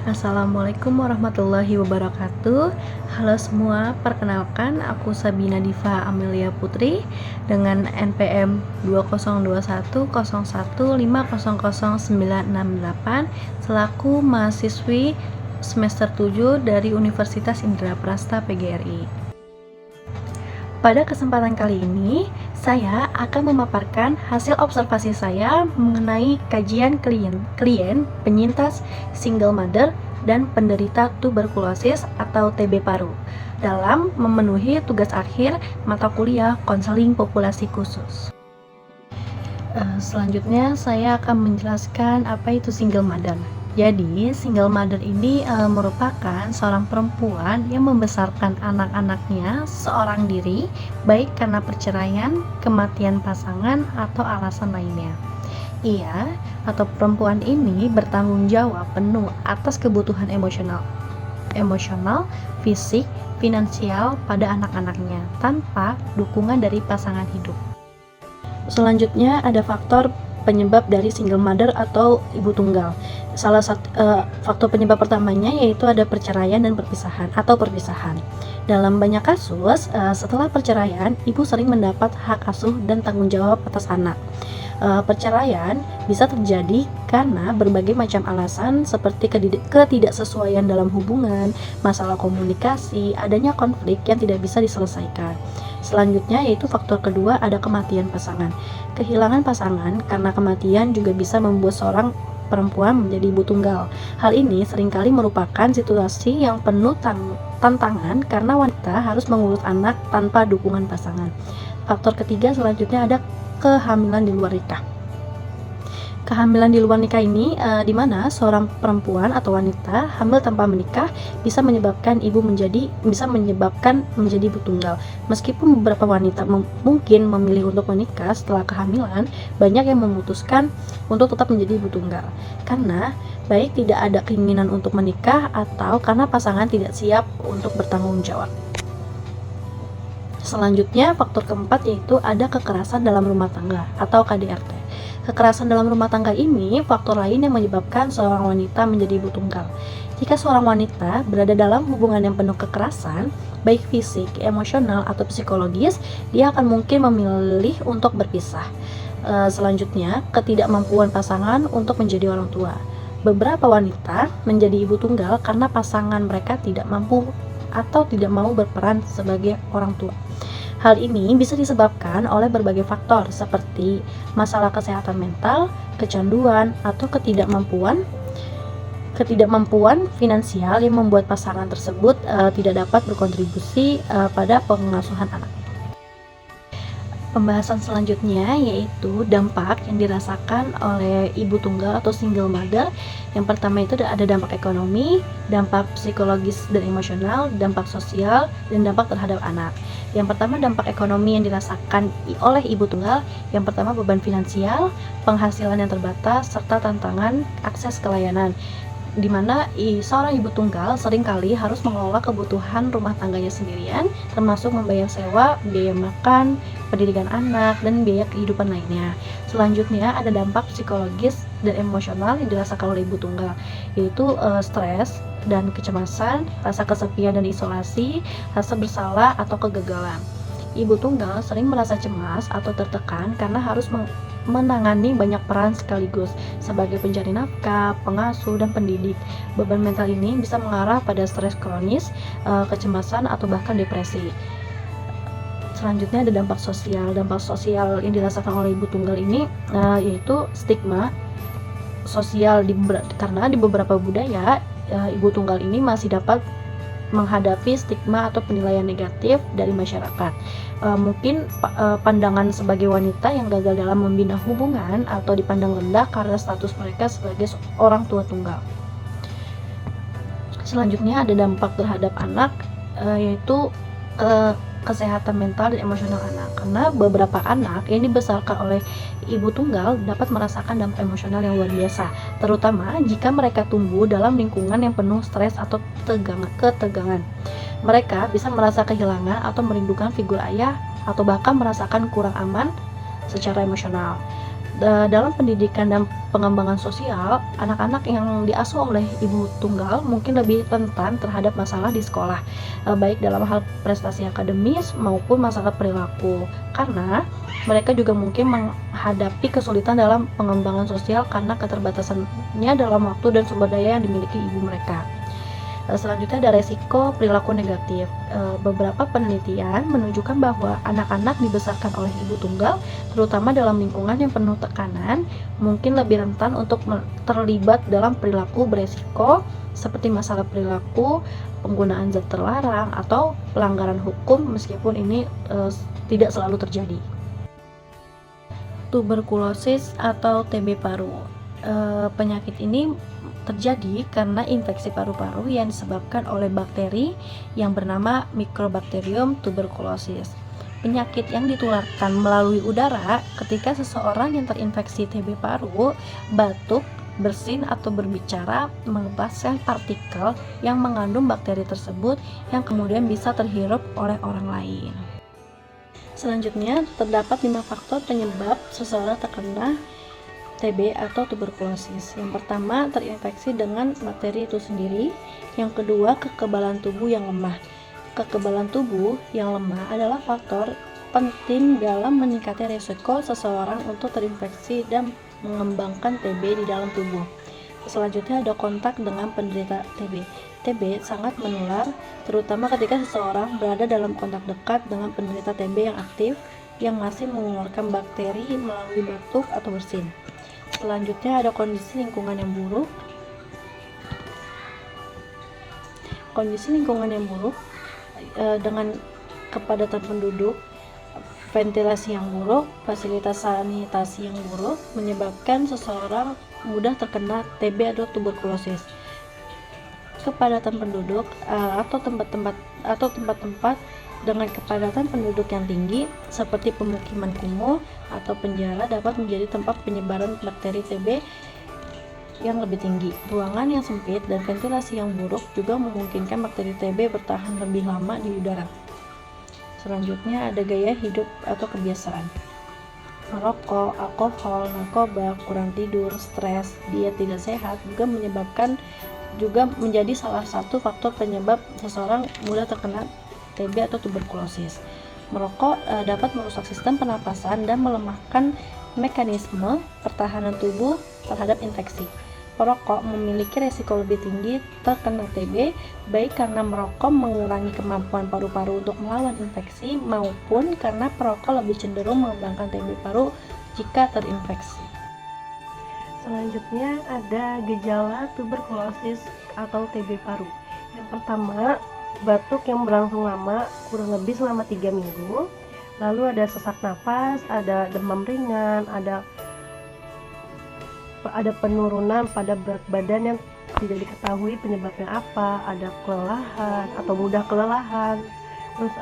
Assalamualaikum warahmatullahi wabarakatuh. Halo semua, perkenalkan aku Sabina Diva Amelia Putri dengan NPM 202101500968 selaku mahasiswi semester 7 dari Universitas Indraprasta PGRI. Pada kesempatan kali ini, saya akan memaparkan hasil observasi saya mengenai kajian klien penyintas single mother dan penderita tuberkulosis atau TB paru dalam memenuhi tugas akhir mata kuliah konseling populasi khusus. Selanjutnya saya akan menjelaskan apa itu single mother. Jadi, single mother ini merupakan seorang perempuan yang membesarkan anak-anaknya seorang diri, baik karena perceraian, kematian pasangan, atau alasan lainnya. Ia atau perempuan ini bertanggung jawab penuh atas kebutuhan emosional, fisik, finansial pada anak-anaknya tanpa dukungan dari pasangan hidup. Selanjutnya ada faktor penyebab dari single mother atau ibu tunggal. Salah satu faktor penyebab pertamanya yaitu ada perceraian dan perpisahan. Dalam banyak kasus, setelah perceraian, ibu sering mendapat hak asuh dan tanggung jawab atas anak. Perceraian bisa terjadi karena berbagai macam alasan seperti ketidaksesuaian dalam hubungan, masalah komunikasi, adanya konflik yang tidak bisa diselesaikan. Selanjutnya yaitu faktor kedua ada kematian pasangan. Kehilangan pasangan karena kematian juga bisa membuat seorang perempuan menjadi ibu tunggal. Hal ini seringkali merupakan situasi yang penuh tantangan karena wanita harus mengurus anak tanpa dukungan pasangan. Faktor ketiga selanjutnya ada kehamilan di luar nikah. Kehamilan di luar nikah ini di mana seorang perempuan atau wanita hamil tanpa menikah bisa menyebabkan menjadi ibu tunggal. Meskipun beberapa wanita mungkin memilih untuk menikah setelah kehamilan, banyak yang memutuskan untuk tetap menjadi ibu tunggal karena baik tidak ada keinginan untuk menikah atau karena pasangan tidak siap untuk bertanggung jawab. Selanjutnya faktor keempat yaitu ada kekerasan dalam rumah tangga atau KDRT. Kekerasan dalam rumah tangga ini faktor lain yang menyebabkan seorang wanita menjadi ibu tunggal. Jika seorang wanita berada dalam hubungan yang penuh kekerasan, baik fisik, emosional, atau psikologis, dia akan mungkin memilih untuk berpisah. Selanjutnya, ketidakmampuan pasangan untuk menjadi orang tua. Beberapa wanita menjadi ibu tunggal karena pasangan mereka tidak mampu atau tidak mau berperan sebagai orang tua. Hal ini bisa disebabkan oleh berbagai faktor seperti masalah kesehatan mental, kecanduan, atau ketidakmampuan finansial yang membuat pasangan tersebut tidak dapat berkontribusi pada pengasuhan anak. Pembahasan selanjutnya yaitu dampak yang dirasakan oleh ibu tunggal atau single mother. Yang pertama itu ada dampak ekonomi, dampak psikologis dan emosional, dampak sosial, dan dampak terhadap anak. Yang pertama dampak ekonomi yang dirasakan oleh ibu tunggal. Yang pertama beban finansial, penghasilan yang terbatas, serta tantangan akses ke layanan, di mana seorang ibu tunggal seringkali harus mengelola kebutuhan rumah tangganya sendirian, termasuk membayar sewa, biaya makan, pendidikan anak, dan biaya kehidupan lainnya. Selanjutnya ada dampak psikologis dan emosional yang dirasakan oleh ibu tunggal, yaitu stres dan kecemasan, rasa kesepian dan isolasi, rasa bersalah atau kegagalan. Ibu tunggal sering merasa cemas atau tertekan karena harus menangani banyak peran sekaligus sebagai pencari nafkah, pengasuh, dan pendidik. Beban mental ini bisa mengarah pada stres kronis, kecemasan, atau bahkan depresi. Selanjutnya ada dampak sosial. Dampak sosial yang dirasakan oleh ibu tunggal ini yaitu stigma sosial karena di beberapa budaya ibu tunggal ini masih dapat menghadapi stigma atau penilaian negatif dari masyarakat. Mungkin pandangan sebagai wanita yang gagal dalam membina hubungan atau dipandang rendah karena status mereka sebagai orang tua tunggal. Selanjutnya ada dampak terhadap anak yaitu kesehatan mental dan emosional anak, karena beberapa anak yang dibesarkan oleh ibu tunggal dapat merasakan dampak emosional yang luar biasa, terutama jika mereka tumbuh dalam lingkungan yang penuh stres atau ketegangan. Mereka bisa merasa kehilangan atau merindukan figur ayah atau bahkan merasakan kurang aman secara emosional. Dalam pendidikan dan pengembangan sosial, anak-anak yang diasuh oleh ibu tunggal mungkin lebih rentan terhadap masalah di sekolah, baik dalam hal prestasi akademis maupun masalah perilaku. Karena mereka juga mungkin menghadapi kesulitan dalam pengembangan sosial karena keterbatasannya dalam waktu dan sumber daya yang dimiliki ibu mereka. Selanjutnya ada resiko perilaku negatif. Beberapa penelitian menunjukkan bahwa anak-anak dibesarkan oleh ibu tunggal, terutama dalam lingkungan yang penuh tekanan, mungkin lebih rentan untuk terlibat dalam perilaku beresiko seperti masalah perilaku, penggunaan zat terlarang, atau pelanggaran hukum meskipun ini tidak selalu terjadi. Tuberkulosis atau TB paru. Penyakit ini terjadi karena infeksi paru-paru yang disebabkan oleh bakteri yang bernama Mycobacterium tuberculosis. Penyakit yang ditularkan melalui udara ketika seseorang yang terinfeksi TB paru batuk, bersin, atau berbicara melepaskan partikel yang mengandung bakteri tersebut yang kemudian bisa terhirup oleh orang lain. Selanjutnya, terdapat 5 faktor penyebab seseorang terkena TB atau tuberkulosis. Yang pertama, terinfeksi dengan bakteri itu sendiri. Yang kedua, kekebalan tubuh yang lemah. Kekebalan tubuh yang lemah adalah faktor penting dalam meningkatnya risiko seseorang untuk terinfeksi dan mengembangkan TB di dalam tubuh. Selanjutnya ada kontak dengan penderita TB. TB sangat menular, terutama ketika seseorang berada dalam kontak dekat dengan penderita TB yang aktif yang masih mengeluarkan bakteri melalui batuk atau bersin. Selanjutnya ada kondisi lingkungan yang buruk. Kondisi lingkungan yang buruk dengan kepadatan penduduk, ventilasi yang buruk, fasilitas sanitasi yang buruk menyebabkan seseorang mudah terkena TB atau tuberkulosis. Kepadatan penduduk atau tempat-tempat dengan kepadatan penduduk yang tinggi seperti pemukiman kumuh atau penjara dapat menjadi tempat penyebaran bakteri TB yang lebih tinggi. Ruangan yang sempit dan ventilasi yang buruk juga memungkinkan bakteri TB bertahan lebih lama di udara. Selanjutnya ada gaya hidup atau kebiasaan. Merokok, alkohol, narkoba, kurang tidur, stres, diet tidak sehat juga menjadi salah satu faktor penyebab seseorang mudah terkena TB atau tuberkulosis. Merokok dapat merusak sistem pernapasan dan melemahkan mekanisme pertahanan tubuh terhadap infeksi. Perokok memiliki resiko lebih tinggi terkena TB, baik karena merokok mengurangi kemampuan paru-paru untuk melawan infeksi maupun karena perokok lebih cenderung mengembangkan TB paru jika terinfeksi. Selanjutnya ada gejala tuberkulosis atau TB paru. Yang pertama, batuk yang berlangsung lama, kurang lebih selama 3 minggu. Lalu ada sesak nafas, ada demam ringan, ada penurunan pada berat badan yang tidak diketahui penyebabnya apa, ada kelelahan atau mudah kelelahan, terus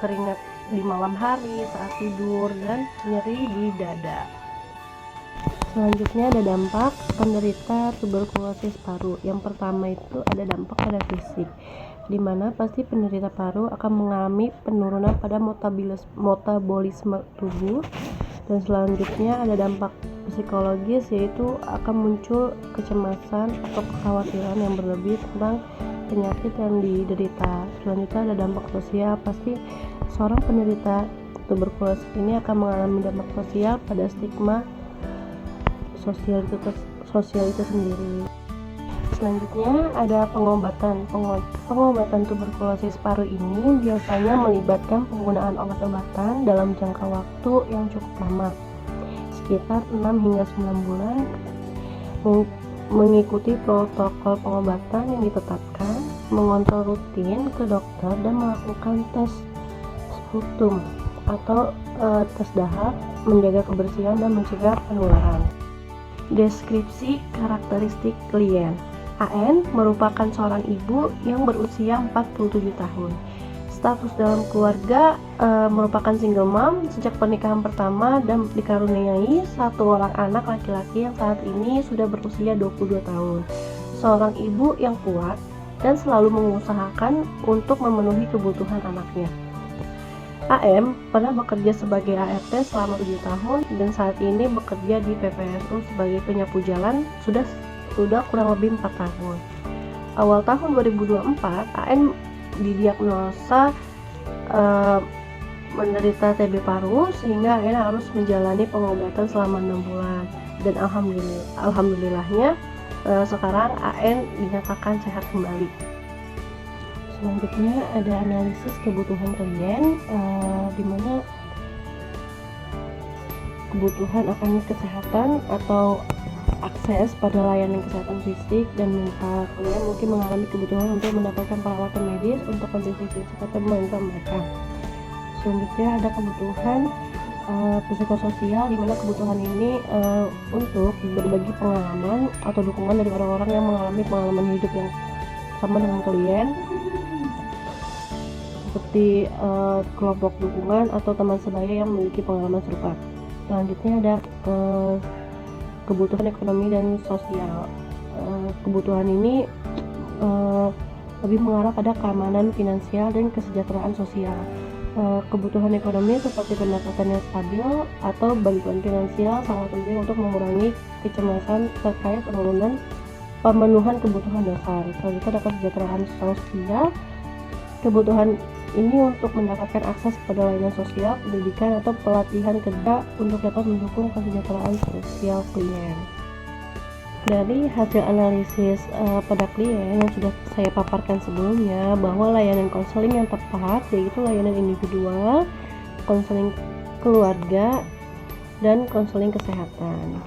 keringat di malam hari saat tidur, dan nyeri di dada. Selanjutnya ada dampak penderita tuberkulosis paru. Yang pertama itu ada dampak pada fisik, di mana pasti penderita paru akan mengalami penurunan pada metabolisme tubuh. Dan selanjutnya ada dampak psikologis, yaitu akan muncul kecemasan atau kekhawatiran yang berlebih tentang penyakit yang diderita. Selanjutnya ada dampak sosial, pasti seorang penderita tuberkulosis ini akan mengalami dampak sosial pada stigma sosial itu sendiri. Selanjutnya ada pengobatan. Pengobatan tuberkulosis paru ini biasanya melibatkan penggunaan obat-obatan dalam jangka waktu yang cukup lama, sekitar 6 hingga 9 bulan, mengikuti protokol pengobatan yang ditetapkan, mengontrol rutin ke dokter, dan melakukan tes sputum atau tes dahak, menjaga kebersihan dan mencegah penularan. Deskripsi karakteristik klien. AN merupakan seorang ibu yang berusia 47 tahun. Status dalam keluarga merupakan single mom sejak pernikahan pertama dan dikaruniai satu orang anak laki-laki yang saat ini sudah berusia 22 tahun. Seorang ibu yang kuat dan selalu mengusahakan untuk memenuhi kebutuhan anaknya. AM pernah bekerja sebagai ART selama 7 tahun dan saat ini bekerja di PPSU sebagai penyapu jalan sudah kurang lebih 4 tahun. Awal tahun 2024, AM didiagnosa menderita TB paru sehingga AM harus menjalani pengobatan selama 6 bulan dan alhamdulillahnya sekarang AM dinyatakan sehat kembali. Selanjutnya ada analisis kebutuhan klien, di mana kebutuhan akan kesehatan atau akses pada layanan kesehatan fisik dan mental. Klien mungkin mengalami kebutuhan untuk mendapatkan perawatan medis untuk kondisi fisik atau mental mereka. Selanjutnya ada kebutuhan psikososial, di mana kebutuhan ini untuk berbagi pengalaman atau dukungan dari orang-orang yang mengalami pengalaman hidup yang sama dengan klien, seperti kelompok dukungan atau teman sebaya yang memiliki pengalaman serupa. Selanjutnya ada kebutuhan ekonomi dan sosial. Kebutuhan ini lebih mengarah pada keamanan finansial dan kesejahteraan sosial. Kebutuhan ekonomi seperti pendapatan yang stabil atau bantuan finansial sangat penting untuk mengurangi kecemasan terkait pemenuhan kebutuhan dasar. Selanjutnya ada kesejahteraan sosial. Kebutuhan ini untuk mendapatkan akses pada layanan sosial, pendidikan, atau pelatihan kerja untuk dapat mendukung kesejahteraan sosial klien. Dari hasil analisis pada klien yang sudah saya paparkan sebelumnya, bahwa layanan konseling yang tepat yaitu layanan individual, konseling keluarga, dan konseling kesehatan.